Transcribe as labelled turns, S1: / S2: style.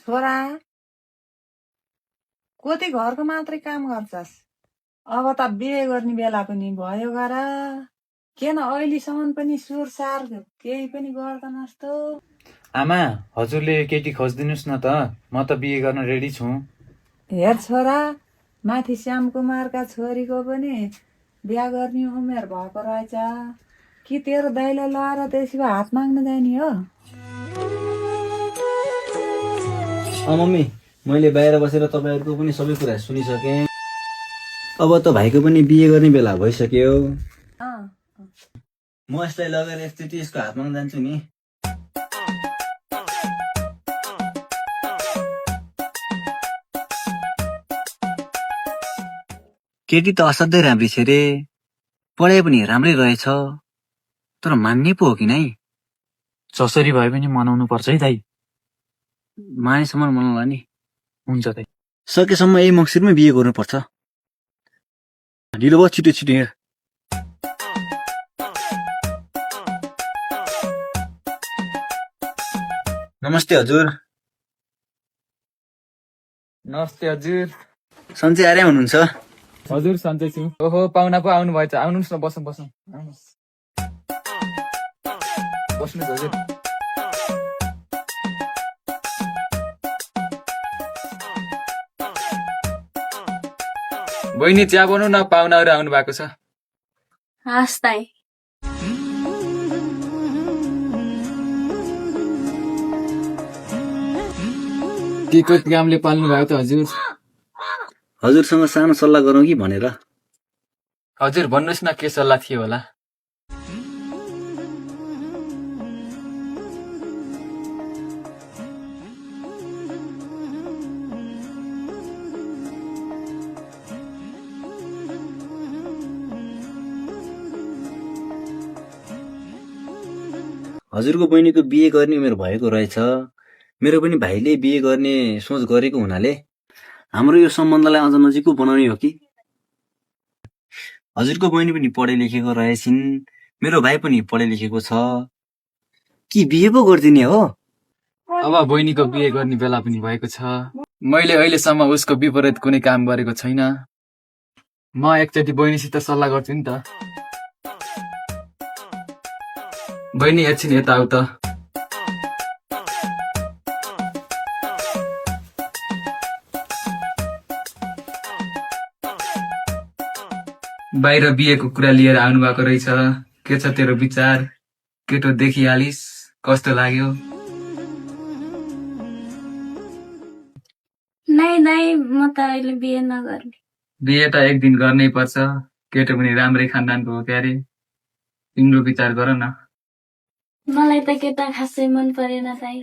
S1: छोरा कति घरको मात्रै काम गर्छस्, अब त बिहे गर्ने बेला पनि भयो गर। किन अहिलेसम्म पनि सुरसार केही पनि गर्दैनस् त?
S2: आमा, हजुरले केटी खोजिदिनुस् न त, म त बिहे गर्न रेडी छु।
S1: हेर छोरा, माथि श्यामकुमारका छोरीको पनि बिहा गर्ने उमेर भएको रहेछ। कि तेरो दाइले लगाएर त्यसो भए हात माग्न जाने हो?
S3: मम्मी, मैले बाहिर बसेर तपाईँहरूको पनि सबै कुरा सुनिसकेँ। अब त भाइको पनि बिहे गर्ने बेला भइसक्यो। म यसलाई लगेर एकचोटि यसको हात माग्न जान्छु नि। केटी त असाध्यै राम्री छ रे, पढाइ पनि राम्रै रहेछ, तर मान्ने पो हो कि नै?
S2: जसरी भए पनि मनाउनु पर्छ है दाइ।
S3: मानेसम्म मनाउला नि।
S2: हुन्छ दाइ।
S3: सकेसम्म यही मङ्सिरमै बिहे गर्नुपर्छ। ढिलो भयो, छिटो छिटो हिँड। नमस्ते हजुर।
S2: नमस्ते हजुर।
S3: सन्चै आराम हुनुहुन्छ?
S2: हजुर सन्चै छु। ओहो, पाहुना पो आउनु भएछ, आउनुहोस् न, बसौँ बसौँ, आउनुहोस्। बस्नुहोस् हजुर। बहिनी चिया बनाउनु न, पाहुनाहरू आउनु भएको छ।
S4: हस् दाइ।
S2: के को कामले पाल्नु भयो त हजुर?
S3: हजुरसँग सानो सल्लाह गरौँ कि भनेर।
S2: हजुर भन्नुहोस् न, के सल्लाह थियो होला?
S3: हजुरको बहिनीको बिहे गर्ने उमेर भएको रहेछ। मेरो पनि भाइले बिहे गर्ने सोच गरेको हुनाले हाम्रो यो सम्बन्धलाई अझ नजिकको बनाउने हो कि। हजुरको बहिनी पनि पढे लेखेको रहेछिन्, मेरो भाइ पनि पढे लेखेको छ, कि बिहे पो गरिदिने हो?
S2: अब बहिनीको बिहे गर्ने बेला पनि भएको छ। मैले अहिलेसम्म उसको विपरीत कुनै काम गरेको छैन। म एकचोटि बहिनीसित सल्लाह गर्छु नि त। बहिनी एकछिन यता आऊ त। बाहिर बिहेको कुरा लिएर आउनु भएको रहेछ। के छ तेरो विचार? केटो देखिहालिस्, कस्तो लाग्यो?
S4: नै दाइ, म त अहिले बिहे नगर्ने।
S2: बिहे त एक दिन गर्नै पर्छ। केटो पनि राम्रै खानदानको हो क्यारे। तिम्रो विचार गर न।
S4: मलाई त केटा खासै मन परेन दाइ।